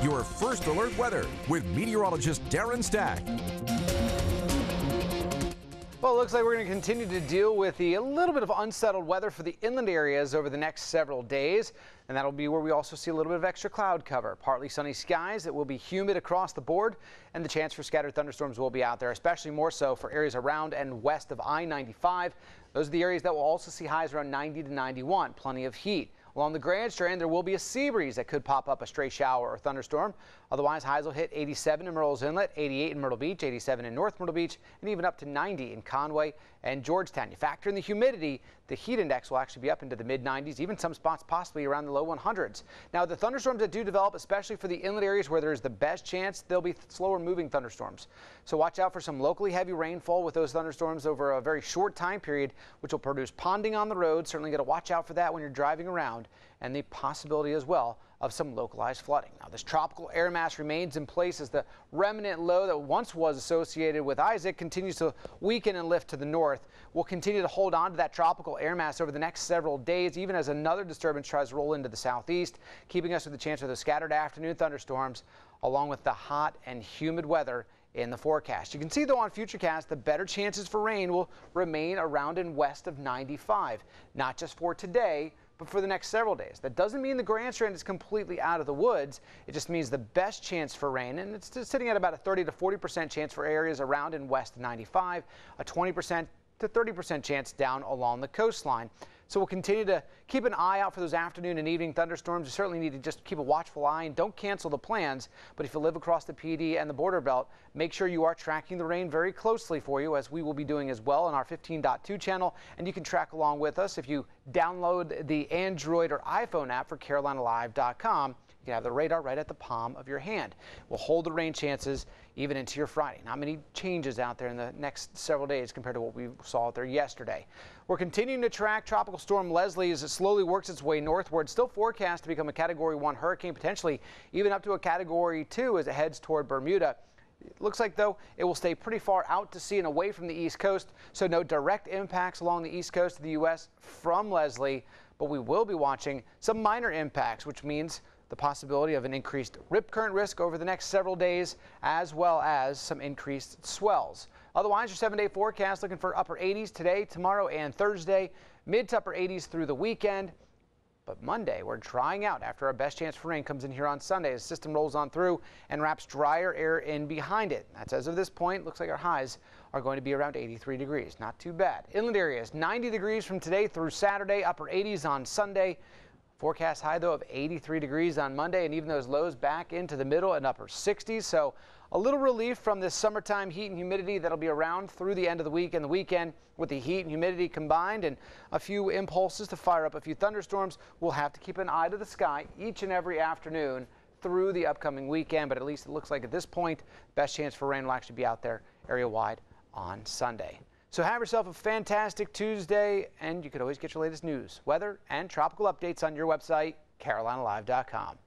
Your first alert weather with meteorologist Darren Stack. Well, it looks like we're going to continue to deal with a little bit of unsettled weather for the inland areas over the next several days. And that'll be where we also see a little bit of extra cloud cover. Partly sunny skies. It will be humid across the board, and the chance for scattered thunderstorms will be out there, especially more so for areas around and west of I-95. Those are the areas that will also see highs around 90 to 91. Plenty of heat. Along the Grand Strand, there will be a sea breeze that could pop up a stray shower or thunderstorm. Otherwise, highs will hit 87 in Murrells Inlet, 88 in Myrtle Beach, 87 in North Myrtle Beach, and even up to 90 in Conway and Georgetown. You factor in the humidity, the heat index will actually be up into the mid-90s, even some spots possibly around the low 100s. Now, the thunderstorms that do develop, especially for the inland areas where there's the best chance, they'll be slower moving thunderstorms. So watch out for some locally heavy rainfall with those thunderstorms over a very short time period, which will produce ponding on the road. Certainly got to watch out for that when you're driving around, and the possibility as well of some localized flooding. Now, this tropical air mass remains in place as the remnant low that once was associated with Isaac continues to weaken and lift to the north. We'll continue to hold on to that tropical air mass over the next several days, even as another disturbance tries to roll into the southeast, keeping us with the chance of the scattered afternoon thunderstorms, along with the hot and humid weather in the forecast. You can see, though, on Futurecast, the better chances for rain will remain around and west of 95, not just for today, but for the next several days. That doesn't mean the Grand Strand is completely out of the woods. It just means the best chance for rain, and it's sitting at about a 30 to 40% chance for areas around and west of 95, a 20% to 30% chance down along the coastline. So we'll continue to keep an eye out for those afternoon and evening thunderstorms. You certainly need to just keep a watchful eye and don't cancel the plans. But if you live across the PD and the border belt, make sure you are tracking the rain very closely for you, as we will be doing as well on our 15.2 channel. And you can track along with us if you download the Android or iPhone app for CarolinaLive.com. You can have the radar right at the palm of your hand. We'll hold the rain chances even into your Friday. Not many changes out there in the next several days compared to what we saw out there yesterday. We're continuing to track Tropical Storm Leslie as it slowly works its way northward. Still forecast to become a Category 1 hurricane, potentially even up to a Category 2 as it heads toward Bermuda. It looks like, though, it will stay pretty far out to sea and away from the East Coast, so no direct impacts along the East Coast of the U.S. from Leslie, but we will be watching some minor impacts, which means the possibility of an increased rip current risk over the next several days, as well as some increased swells. Otherwise, your 7-day forecast looking for upper 80s today, tomorrow, and Thursday, mid to upper 80s through the weekend. But Monday, we're drying out after our best chance for rain comes in here on Sunday as the system rolls on through and wraps drier air in behind it. That's as of this point. Looks like our highs are going to be around 83 degrees. Not too bad. Inland areas, 90 degrees from today through Saturday, upper 80s on Sunday. Forecast high, though, of 83 degrees on Monday, and even those lows back into the middle and upper 60s. So a little relief from this summertime heat and humidity that'll be around through the end of the week and the weekend. With the heat and humidity combined and a few impulses to fire up a few thunderstorms, we'll have to keep an eye to the sky each and every afternoon through the upcoming weekend. But at least it looks like at this point, best chance for rain will actually be out there area-wide on Sunday. So have yourself a fantastic Tuesday, and you can always get your latest news, weather, and tropical updates on your website, CarolinaLive.com.